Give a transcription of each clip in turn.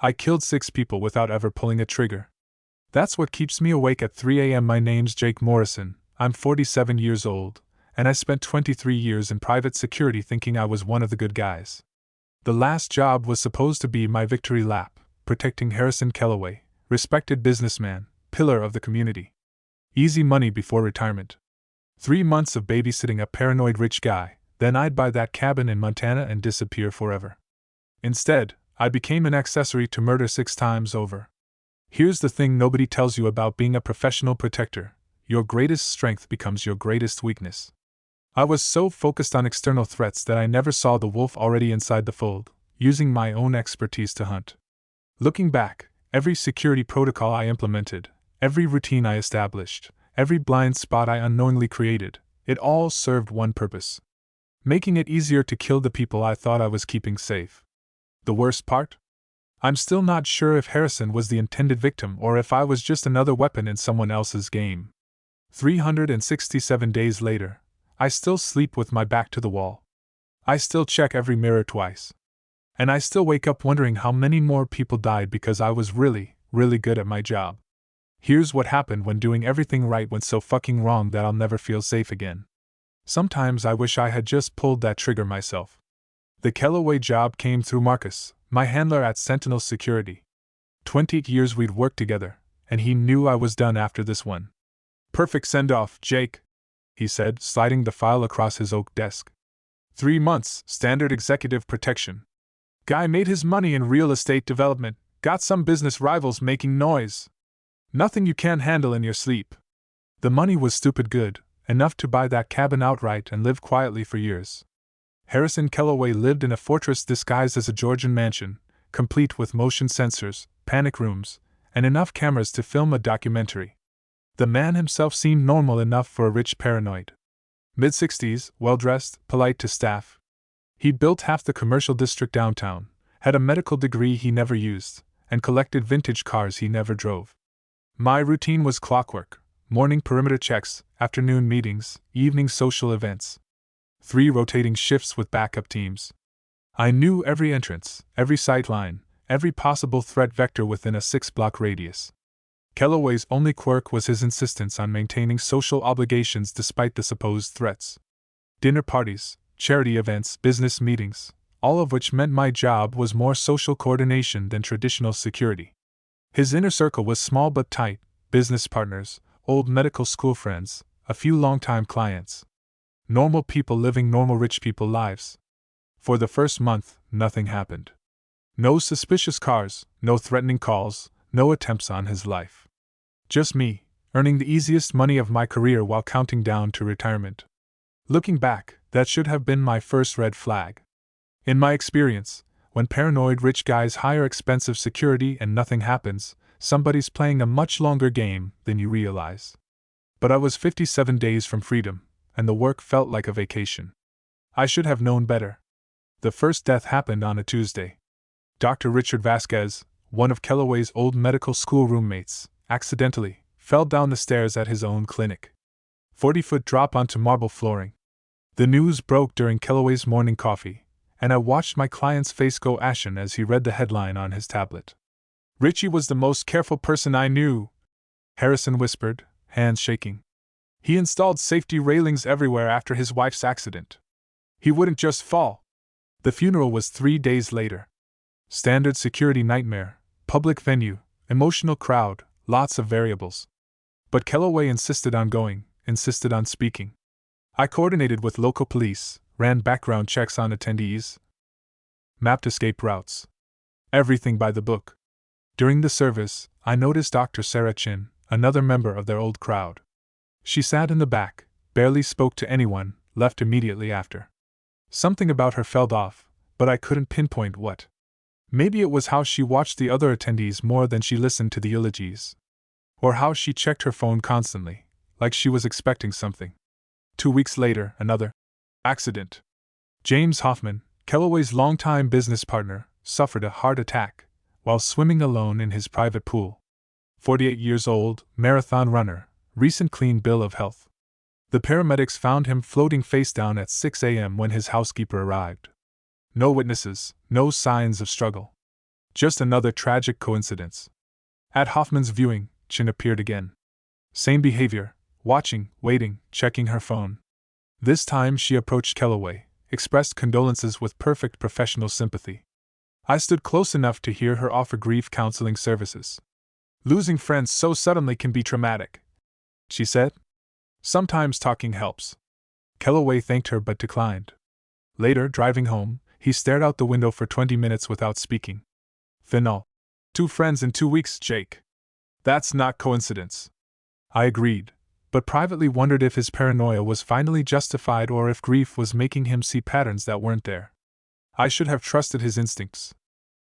I killed 6 people without ever pulling a trigger. That's what keeps me awake at 3 a.m. My name's Jake Morrison, I'm 47 years old, and I spent 23 years in private security thinking I was one of the good guys. The last job was supposed to be my victory lap, protecting Harrison Kellaway, respected businessman, pillar of the community. Easy money before retirement. 3 months of babysitting a paranoid rich guy, then I'd buy that cabin in Montana and disappear forever. Instead, I became an accessory to murder 6 times over. Here's the thing nobody tells you about being a professional protector: your greatest strength becomes your greatest weakness. I was so focused on external threats that I never saw the wolf already inside the fold, using my own expertise to hunt. Looking back, every security protocol I implemented, every routine I established, every blind spot I unknowingly created, it all served one purpose: making it easier to kill the people I thought I was keeping safe. The worst part? I'm still not sure if Harrison was the intended victim or if I was just another weapon in someone else's game. 367 days later, I still sleep with my back to the wall. I still check every mirror twice. And I still wake up wondering how many more people died because I was really, really good at my job. Here's what happened when doing everything right went so fucking wrong that I'll never feel safe again. Sometimes I wish I had just pulled that trigger myself. The Kellaway job came through Marcus, my handler at Sentinel Security. 20 years we'd worked together, and he knew I was done after this one. Perfect send-off, Jake, he said, sliding the file across his oak desk. 3 months, standard executive protection. Guy made his money in real estate development, got some business rivals making noise. Nothing you can't handle in your sleep. The money was stupid good, enough to buy that cabin outright and live quietly for years. Harrison Kellaway lived in a fortress disguised as a Georgian mansion, complete with motion sensors, panic rooms, and enough cameras to film a documentary. The man himself seemed normal enough for a rich paranoid. Mid-60s, well-dressed, polite to staff. He'd built half the commercial district downtown, had a medical degree he never used, and collected vintage cars he never drove. My routine was clockwork: morning perimeter checks, afternoon meetings, evening social events. 3 rotating shifts with backup teams. I knew every entrance, every sight line, every possible threat vector within a 6-block radius. Kellaway's only quirk was his insistence on maintaining social obligations despite the supposed threats. Dinner parties, charity events, business meetings, all of which meant my job was more social coordination than traditional security. His inner circle was small but tight: business partners, old medical school friends, a few longtime clients. Normal people living normal rich people lives. For the first month, nothing happened. No suspicious cars, no threatening calls, no attempts on his life. Just me, earning the easiest money of my career while counting down to retirement. Looking back, that should have been my first red flag. In my experience, when paranoid rich guys hire expensive security and nothing happens, somebody's playing a much longer game than you realize. But I was 57 days from freedom, and the work felt like a vacation. I should have known better. The first death happened on a Tuesday. Dr. Richard Vasquez, one of Kellaway's old medical school roommates, accidentally fell down the stairs at his own clinic. 40-foot drop onto marble flooring. The news broke during Kellaway's morning coffee, and I watched my client's face go ashen as he read the headline on his tablet. "Richie was the most careful person I knew," Harrison whispered, hands shaking. "He installed safety railings everywhere after his wife's accident. He wouldn't just fall." The funeral was 3 days later. Standard security nightmare, public venue, emotional crowd, lots of variables. But Kellaway insisted on going, insisted on speaking. I coordinated with local police, ran background checks on attendees, mapped escape routes. Everything by the book. During the service, I noticed Dr. Sarah Chin, another member of their old crowd. She sat in the back, barely spoke to anyone, left immediately after. Something about her felt off, but I couldn't pinpoint what. Maybe it was how she watched the other attendees more than she listened to the eulogies. Or how she checked her phone constantly, like she was expecting something. 2 weeks later, another accident. James Hoffman, Kellaway's longtime business partner, suffered a heart attack while swimming alone in his private pool. 48 years old, marathon runner, recent clean bill of health. The paramedics found him floating face down at 6 a.m. when his housekeeper arrived. No witnesses, no signs of struggle. Just another tragic coincidence. At Hoffman's viewing, Chin appeared again. Same behavior, watching, waiting, checking her phone. This time she approached Kellaway, expressed condolences with perfect professional sympathy. I stood close enough to hear her offer grief counseling services. Losing friends so suddenly can be traumatic, she said. Sometimes talking helps. Kellaway thanked her but declined. Later, driving home, he stared out the window for 20 minutes without speaking. Final. 2 friends in 2 weeks, Jake. That's not coincidence. I agreed, but privately wondered if his paranoia was finally justified or if grief was making him see patterns that weren't there. I should have trusted his instincts.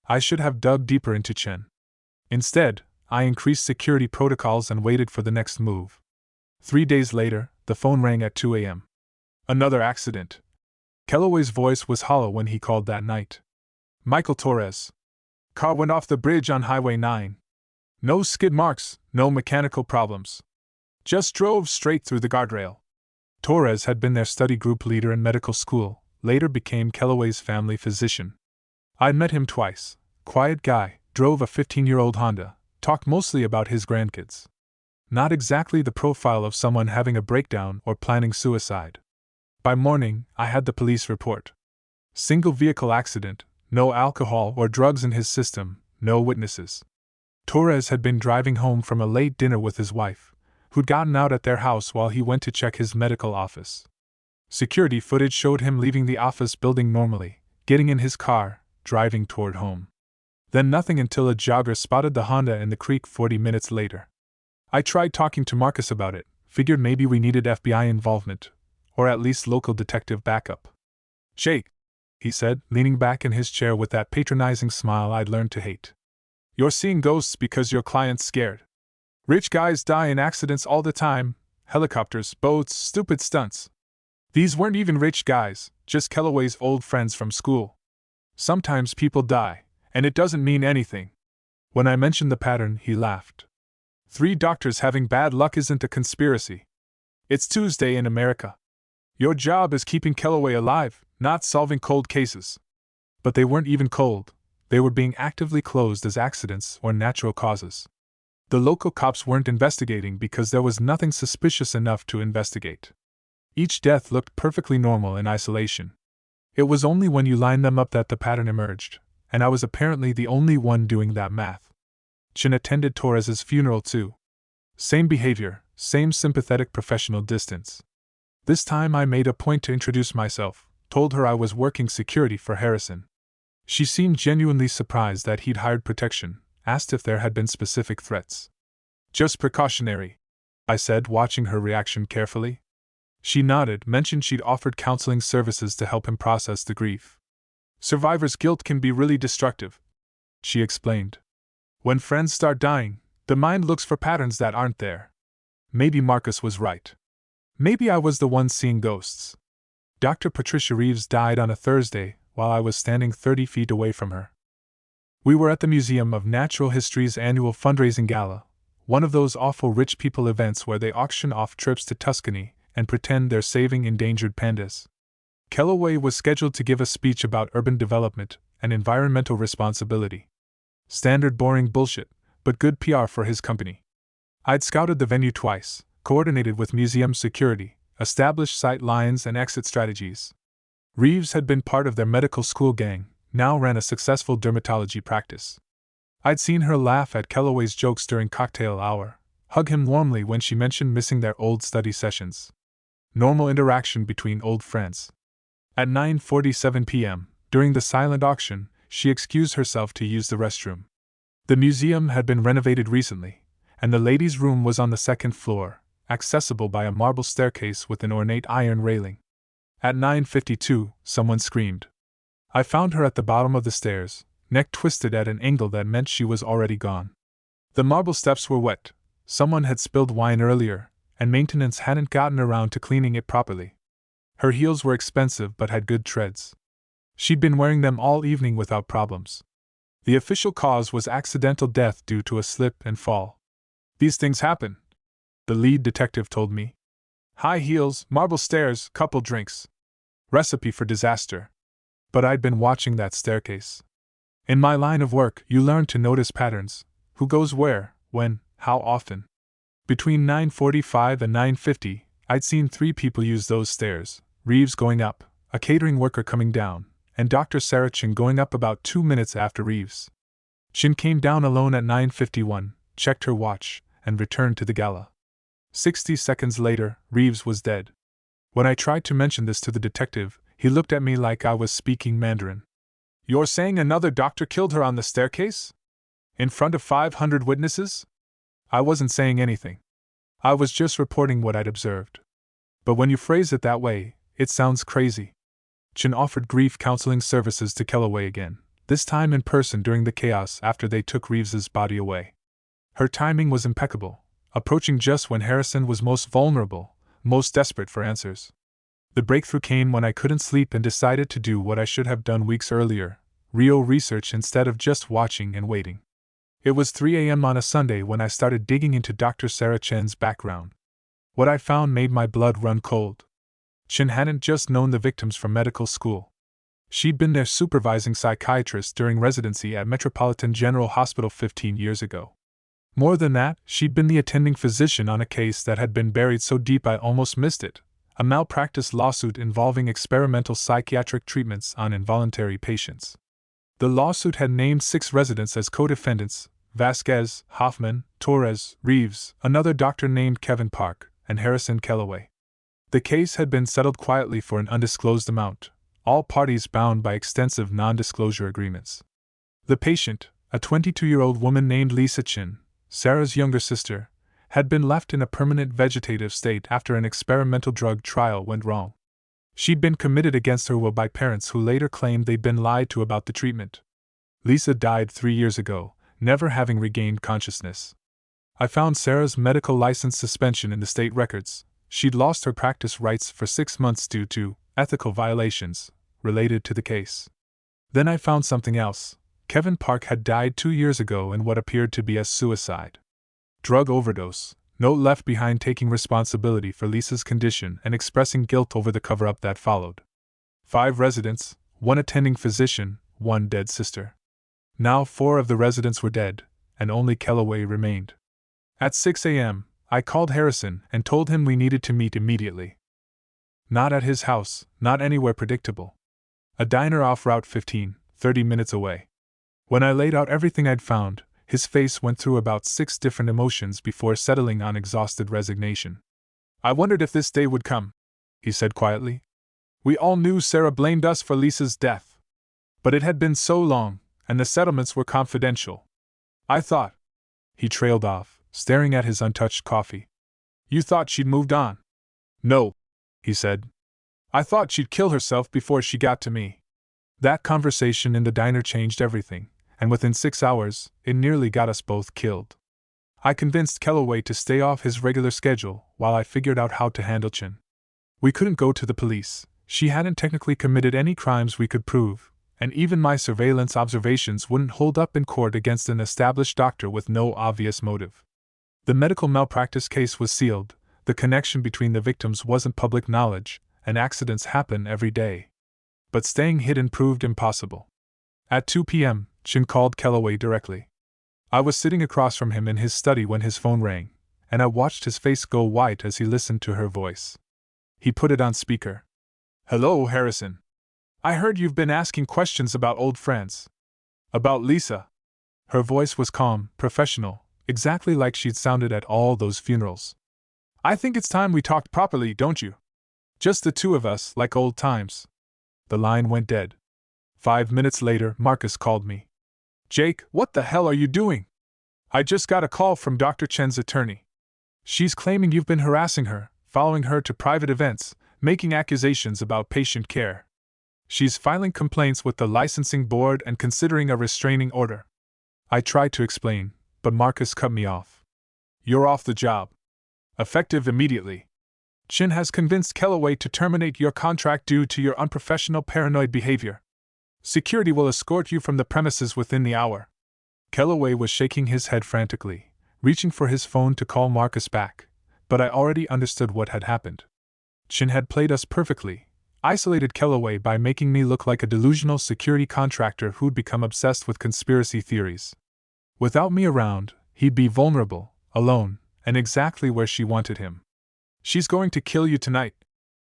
I should have dug deeper into Chen. Instead, I increased security protocols and waited for the next move. 3 days later, the phone rang at 2 a.m. Another accident. Kellaway's voice was hollow when he called that night. Michael Torres. Car went off the bridge on Highway 9. No skid marks, no mechanical problems. Just drove straight through the guardrail. Torres had been their study group leader in medical school, later became Kellaway's family physician. I'd met him twice. Quiet guy, drove a 15-year-old Honda, talked mostly about his grandkids. Not exactly the profile of someone having a breakdown or planning suicide. By morning, I had the police report. Single vehicle accident, no alcohol or drugs in his system, no witnesses. Torres had been driving home from a late dinner with his wife, who'd gotten out at their house while he went to check his medical office. Security footage showed him leaving the office building normally, getting in his car, driving toward home. Then nothing until a jogger spotted the Honda in the creek 40 minutes later. I tried talking to Marcus about it, figured maybe we needed FBI involvement, or at least local detective backup. Jake, he said, leaning back in his chair with that patronizing smile I'd learned to hate. You're seeing ghosts because your client's scared. Rich guys die in accidents all the time, helicopters, boats, stupid stunts. These weren't even rich guys, just Kellaway's old friends from school. Sometimes people die, and it doesn't mean anything. When I mentioned the pattern, he laughed. 3 doctors having bad luck isn't a conspiracy. It's Tuesday in America. Your job is keeping Kellaway alive, not solving cold cases. But they weren't even cold. They were being actively closed as accidents or natural causes. The local cops weren't investigating because there was nothing suspicious enough to investigate. Each death looked perfectly normal in isolation. It was only when you lined them up that the pattern emerged, and I was apparently the only one doing that math. Chin attended Torres's funeral too. Same behavior, same sympathetic professional distance. This time I made a point to introduce myself, told her I was working security for Harrison. She seemed genuinely surprised that he'd hired protection, asked if there had been specific threats. Just precautionary, I said, watching her reaction carefully. She nodded, mentioned she'd offered counseling services to help him process the grief. Survivor's guilt can be really destructive, she explained. When friends start dying, the mind looks for patterns that aren't there. Maybe Marcus was right. Maybe I was the one seeing ghosts. Dr. Patricia Reeves died on a Thursday, while I was standing 30 feet away from her. We were at the Museum of Natural History's annual fundraising gala, one of those awful rich people events where they auction off trips to Tuscany and pretend they're saving endangered pandas. Kellaway was scheduled to give a speech about urban development and environmental responsibility. Standard boring bullshit, but good PR for his company. I'd scouted the venue twice, coordinated with museum security, established sight lines and exit strategies. Reeves had been part of their medical school gang, now ran a successful dermatology practice. I'd seen her laugh at Kellaway's jokes during cocktail hour, hug him warmly when she mentioned missing their old study sessions. Normal interaction between old friends. At 9:47 p.m., during the silent auction, she excused herself to use the restroom. The museum had been renovated recently, and the ladies' room was on the 2nd floor, accessible by a marble staircase with an ornate iron railing. At 9:52, someone screamed. I found her at the bottom of the stairs, neck twisted at an angle that meant she was already gone. The marble steps were wet, someone had spilled wine earlier, and maintenance hadn't gotten around to cleaning it properly. Her heels were expensive but had good treads. She'd been wearing them all evening without problems. The official cause was accidental death due to a slip and fall. These things happen, the lead detective told me. High heels, marble stairs, couple drinks. Recipe for disaster. But I'd been watching that staircase. In my line of work, you learn to notice patterns: who goes where, when, how often. Between 9:45 and 9:50, I'd seen 3 people use those stairs: Reeves going up, a catering worker coming down, and Dr. Sarah Chin going up about 2 minutes after Reeves. Chin came down alone at 9:51, checked her watch, and returned to the gala. 60 seconds later, Reeves was dead. When I tried to mention this to the detective, he looked at me like I was speaking Mandarin. "You're saying another doctor killed her on the staircase? In front of 500 witnesses?" I wasn't saying anything. I was just reporting what I'd observed. But when you phrase it that way, it sounds crazy. Chin offered grief counseling services to Kellaway again, this time in person during the chaos after they took Reeves's body away. Her timing was impeccable, approaching just when Harrison was most vulnerable, most desperate for answers. The breakthrough came when I couldn't sleep and decided to do what I should have done weeks earlier: real research instead of just watching and waiting. It was 3 a.m. on a Sunday when I started digging into Dr. Sarah Chen's background. What I found made my blood run cold. Chen hadn't just known the victims from medical school. She'd been their supervising psychiatrist during residency at Metropolitan General Hospital 15 years ago. More than that, she'd been the attending physician on a case that had been buried so deep I almost missed it: a malpractice lawsuit involving experimental psychiatric treatments on involuntary patients. The lawsuit had named 6 residents as co-defendants: Vasquez, Hoffman, Torres, Reeves, another doctor named Kevin Park, and Harrison Kellaway. The case had been settled quietly for an undisclosed amount, all parties bound by extensive non-disclosure agreements. The patient, a 22-year-old woman named Lisa Chin, Sarah's younger sister, had been left in a permanent vegetative state after an experimental drug trial went wrong. She'd been committed against her will by parents who later claimed they'd been lied to about the treatment. Lisa died 3 years ago, never having regained consciousness. I found Sarah's medical license suspension in the state records. She'd lost her practice rights for 6 months due to ethical violations related to the case. Then I found something else. Kevin Park had died 2 years ago in what appeared to be a suicide. Drug overdose, note left behind taking responsibility for Lisa's condition and expressing guilt over the cover-up that followed. 5 residents, 1 attending physician, 1 dead sister. Now 4 of the residents were dead, and only Kellaway remained. At 6 a.m., I called Harrison and told him we needed to meet immediately. Not at his house, not anywhere predictable. A diner off Route 15, 30 minutes away. When I laid out everything I'd found, his face went through about 6 different emotions before settling on exhausted resignation. "I wondered if this day would come," he said quietly. "We all knew Sarah blamed us for Lisa's death. But it had been so long, and the settlements were confidential. I thought..." He trailed off, staring at his untouched coffee. "You thought she'd moved on?" "No," he said. "I thought she'd kill herself before she got to me." That conversation in the diner changed everything, and within 6 hours, it nearly got us both killed. I convinced Kellaway to stay off his regular schedule while I figured out how to handle Chin. We couldn't go to the police. She hadn't technically committed any crimes we could prove, and even my surveillance observations wouldn't hold up in court against an established doctor with no obvious motive. The medical malpractice case was sealed, the connection between the victims wasn't public knowledge, and accidents happen every day. But staying hidden proved impossible. At 2 p.m., Chin called Kellaway directly. I was sitting across from him in his study when his phone rang, and I watched his face go white as he listened to her voice. He put it on speaker. "Hello, Harrison. I heard you've been asking questions about old friends. About Lisa." Her voice was calm, professional, exactly like she'd sounded at all those funerals. "I think it's time we talked properly, don't you? Just the 2 of us, like old times." The line went dead. 5 minutes later, Marcus called me. "Jake, what the hell are you doing? I just got a call from Dr. Chen's attorney. She's claiming you've been harassing her, following her to private events, making accusations about patient care. She's filing complaints with the licensing board and considering a restraining order." I tried to explain, but Marcus cut me off. "You're off the job. Effective immediately. Chin has convinced Kellaway to terminate your contract due to your unprofessional paranoid behavior. Security will escort you from the premises within the hour." Kellaway was shaking his head frantically, reaching for his phone to call Marcus back, but I already understood what had happened. Chin had played us perfectly. isolated Kellaway by making me look like a delusional security contractor who'd become obsessed with conspiracy theories. Without me around, he'd be vulnerable, alone, and exactly where she wanted him. "She's going to kill you tonight,"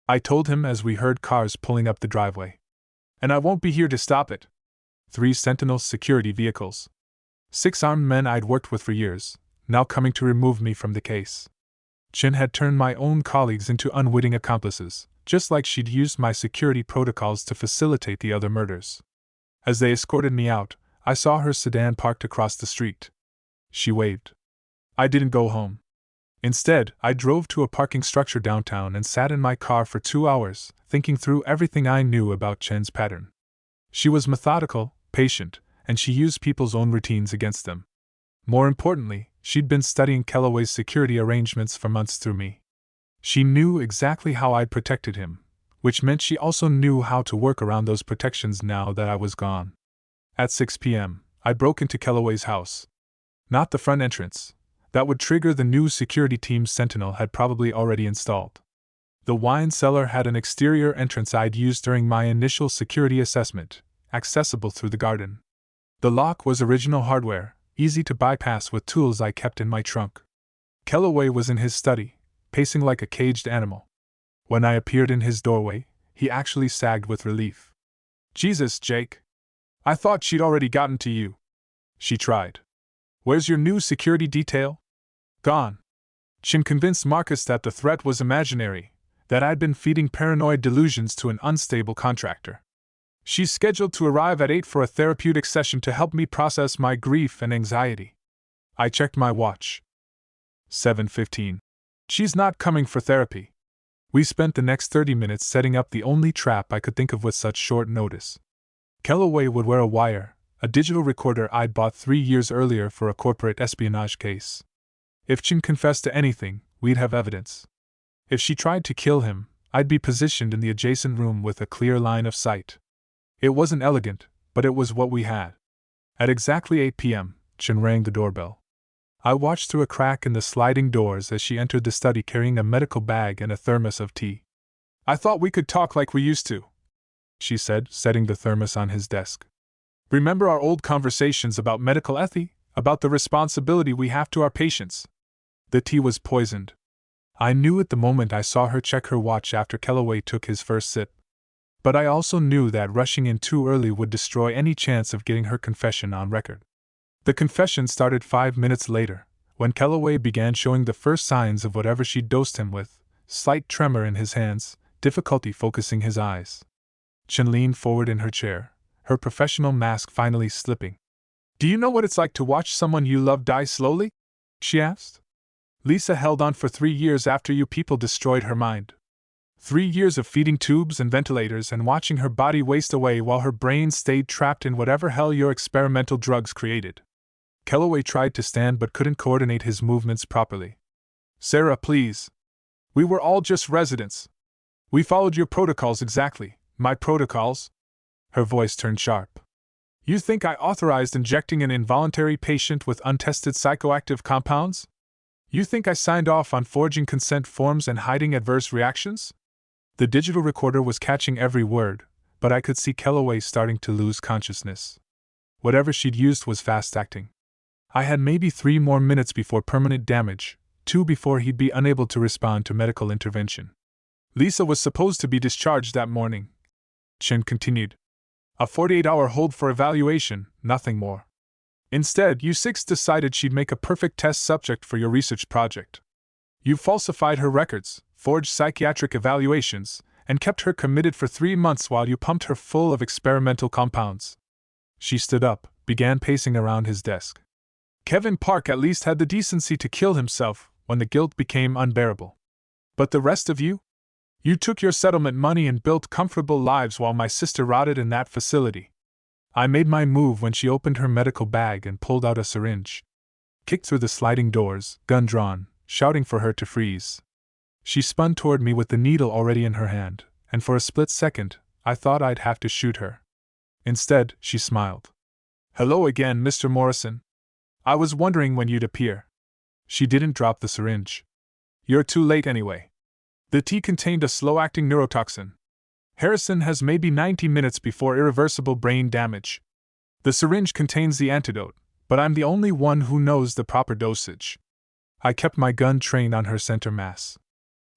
I told him as we heard cars pulling up the driveway. "And I won't be here to stop it." 3 Sentinel security vehicles. 6 armed men I'd worked with for years, now coming to remove me from the case. Chin had turned my own colleagues into unwitting accomplices, just like she'd used my security protocols to facilitate the other murders. As they escorted me out, I saw her sedan parked across the street. She waved. I didn't go home. Instead, I drove to a parking structure downtown and sat in my car for 2 hours, thinking through everything I knew about Chen's pattern. She was methodical, patient, and she used people's own routines against them. More importantly, she'd been studying Kellaway's security arrangements for months through me. She knew exactly how I'd protected him, which meant she also knew how to work around those protections now that I was gone. At 6 p.m., I broke into Kellaway's house. Not the front entrance. That would trigger the new security team Sentinel had probably already installed. The wine cellar had an exterior entrance I'd used during my initial security assessment, accessible through the garden. The lock was original hardware, easy to bypass with tools I kept in my trunk. Kellaway was in his study, pacing like a caged animal. When I appeared in his doorway, he actually sagged with relief. "Jesus, Jake. I thought she'd already gotten to you." She tried. "Where's your new security detail?" "Gone." Chin convinced Marcus that the threat was imaginary, that I'd been feeding paranoid delusions to an unstable contractor. "She's scheduled to arrive at 8 for a therapeutic session to help me process my grief and anxiety." I checked my watch. 7:15. "She's not coming for therapy." We spent the next 30 minutes setting up the only trap I could think of with such short notice. Kellaway would wear a wire, a digital recorder I'd bought 3 years earlier for a corporate espionage case. If Chin confessed to anything, we'd have evidence. If she tried to kill him, I'd be positioned in the adjacent room with a clear line of sight. It wasn't elegant, but it was what we had. At exactly 8 p.m., Chin rang the doorbell. I watched through a crack in the sliding doors as she entered the study carrying a medical bag and a thermos of tea. "I thought we could talk like we used to," she said, setting the thermos on his desk. "Remember our old conversations about medical ethics, about the responsibility we have to our patients?" The tea was poisoned. I knew it the moment I saw her check her watch after Kellaway took his first sip. But I also knew that rushing in too early would destroy any chance of getting her confession on record. The confession started 5 minutes later, when Kellaway began showing the first signs of whatever she'd dosed him with: slight tremor in his hands, difficulty focusing his eyes. Chin leaned forward in her chair, her professional mask finally slipping. "Do you know what it's like to watch someone you love die slowly?" she asked. "Lisa held on for 3 years after you people destroyed her mind. 3 years of feeding tubes and ventilators and watching her body waste away while her brain stayed trapped in whatever hell your experimental drugs created." Kellaway tried to stand but couldn't coordinate his movements properly. "Sarah, please. We were all just residents. We followed your protocols exactly." "My protocols?" Her voice turned sharp. "You think I authorized injecting an involuntary patient with untested psychoactive compounds? You think I signed off on forging consent forms and hiding adverse reactions?" The digital recorder was catching every word, but I could see Kellaway starting to lose consciousness. Whatever she'd used was fast-acting. I had maybe 3 more minutes before permanent damage, 2 before he'd be unable to respond to medical intervention. "Lisa was supposed to be discharged that morning," Chin continued. "A 48-hour hold for evaluation, nothing more. Instead, you 6 decided she'd make a perfect test subject for your research project. You falsified her records, forged psychiatric evaluations, and kept her committed for 3 months while you pumped her full of experimental compounds." She stood up, began pacing around his desk. "Kevin Park at least had the decency to kill himself when the guilt became unbearable. But the rest of you? You took your settlement money and built comfortable lives while my sister rotted in that facility." I made my move when she opened her medical bag and pulled out a syringe. Kicked through the sliding doors, gun drawn, shouting for her to freeze. She spun toward me with the needle already in her hand, and for a split second, I thought I'd have to shoot her. Instead, she smiled. "Hello again, Mr. Morrison. I was wondering when you'd appear." She didn't drop the syringe. "You're too late anyway. The tea contained a slow-acting neurotoxin. Harrison has maybe 90 minutes before irreversible brain damage. The syringe contains the antidote, but I'm the only one who knows the proper dosage. I kept my gun trained on her center mass.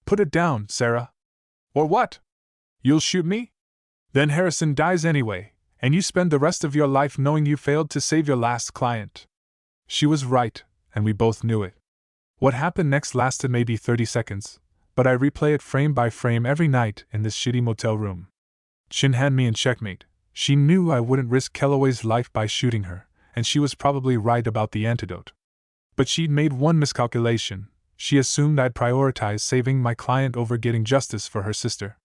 Put it down, Sarah. Or what? You'll shoot me? Then Harrison dies anyway, and you spend the rest of your life knowing you failed to save your last client. She was right, and we both knew it. What happened next lasted maybe 30 seconds, but I replay it frame by frame every night in this shitty motel room. Chin had me in checkmate. She knew I wouldn't risk Kellaway's life by shooting her, and she was probably right about the antidote. But she'd made one miscalculation. She assumed I'd prioritize saving my client over getting justice for her sister.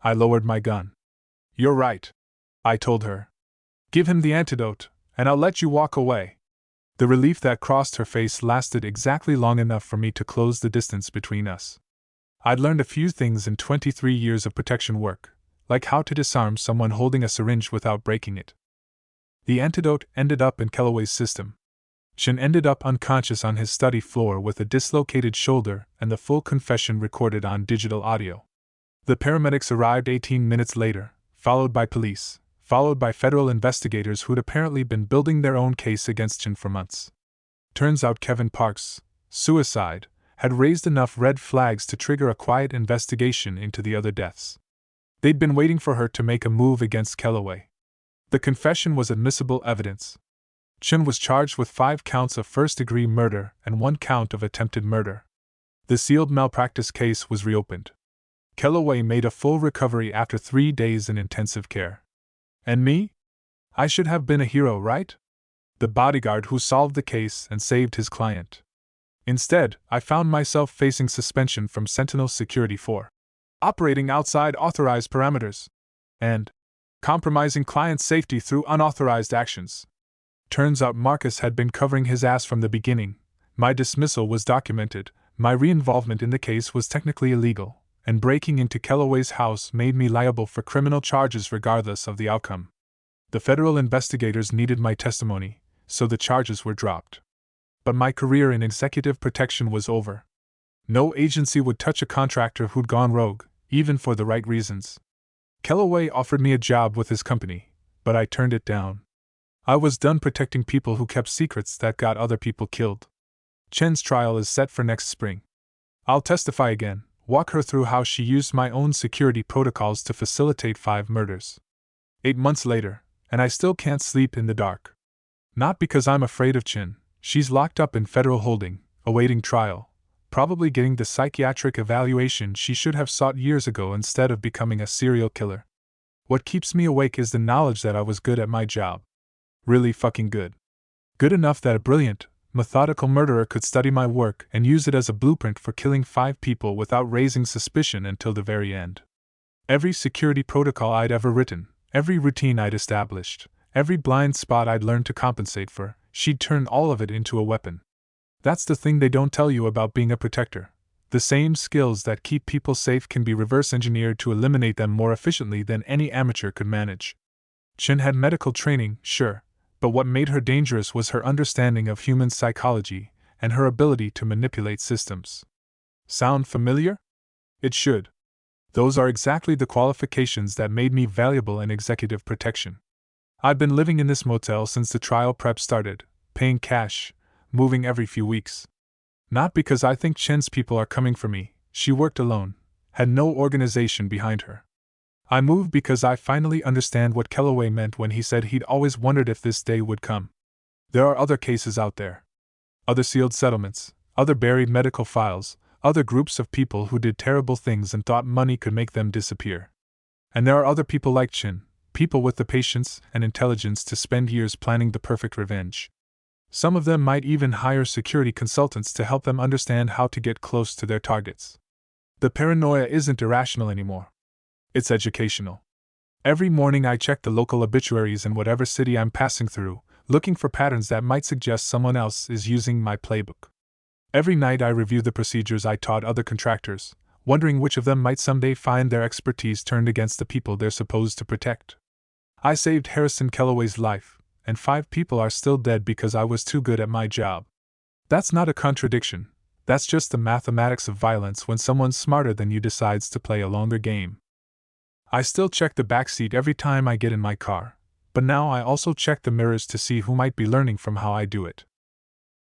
I lowered my gun. You're right, I told her. Give him the antidote, and I'll let you walk away. The relief that crossed her face lasted exactly long enough for me to close the distance between us. I'd learned a few things in 23 years of protection work, like how to disarm someone holding a syringe without breaking it. The antidote ended up in Kellaway's system. Chin ended up unconscious on his study floor with a dislocated shoulder and the full confession recorded on digital audio. The paramedics arrived 18 minutes later, followed by police, followed by federal investigators who'd apparently been building their own case against Chin for months. Turns out Kevin Park's suicide had raised enough red flags to trigger a quiet investigation into the other deaths. They'd been waiting for her to make a move against Kellaway. The confession was admissible evidence. Chin was charged with 5 counts of first-degree murder and 1 count of attempted murder. The sealed malpractice case was reopened. Kellaway made a full recovery after 3 days in intensive care. And me? I should have been a hero, right? The bodyguard who solved the case and saved his client. Instead, I found myself facing suspension from Sentinel Security for operating outside authorized parameters and compromising client safety through unauthorized actions. Turns out Marcus had been covering his ass from the beginning. My dismissal was documented, my re-involvement in the case was technically illegal, and breaking into Kellaway's house made me liable for criminal charges regardless of the outcome. The federal investigators needed my testimony, so the charges were dropped. But my career in executive protection was over. No agency would touch a contractor who'd gone rogue, even for the right reasons. Kellaway offered me a job with his company, but I turned it down. I was done protecting people who kept secrets that got other people killed. Chen's trial is set for next spring. I'll testify again, walk her through how she used my own security protocols to facilitate 5 murders. 8 months later, and I still can't sleep in the dark. Not because I'm afraid of Chen, she's locked up in federal holding, awaiting trial, probably getting the psychiatric evaluation she should have sought years ago instead of becoming a serial killer. What keeps me awake is the knowledge that I was good at my job. Really fucking good. Good enough that a brilliant, methodical murderer could study my work and use it as a blueprint for killing 5 people without raising suspicion until the very end. Every security protocol I'd ever written, every routine I'd established, every blind spot I'd learned to compensate for, she'd turn all of it into a weapon. That's the thing they don't tell you about being a protector. The same skills that keep people safe can be reverse engineered to eliminate them more efficiently than any amateur could manage. Chin had medical training, sure, but what made her dangerous was her understanding of human psychology and her ability to manipulate systems. Sound familiar? It should. Those are exactly the qualifications that made me valuable in executive protection. I've been living in this motel since the trial prep started, paying cash, moving every few weeks. Not because I think Chen's people are coming for me, she worked alone, had no organization behind her. I moved because I finally understand what Kellaway meant when he said he'd always wondered if this day would come. There are other cases out there. Other sealed settlements, other buried medical files, other groups of people who did terrible things and thought money could make them disappear. And there are other people like Chin, people with the patience and intelligence to spend years planning the perfect revenge. Some of them might even hire security consultants to help them understand how to get close to their targets. The paranoia isn't irrational anymore. It's educational. Every morning I check the local obituaries in whatever city I'm passing through, looking for patterns that might suggest someone else is using my playbook. Every night I review the procedures I taught other contractors, wondering which of them might someday find their expertise turned against the people they're supposed to protect. I saved Harrison Kellaway's life, and 5 people are still dead because I was too good at my job. That's not a contradiction, that's just the mathematics of violence when someone smarter than you decides to play a longer game. I still check the back seat every time I get in my car, but now I also check the mirrors to see who might be learning from how I do it.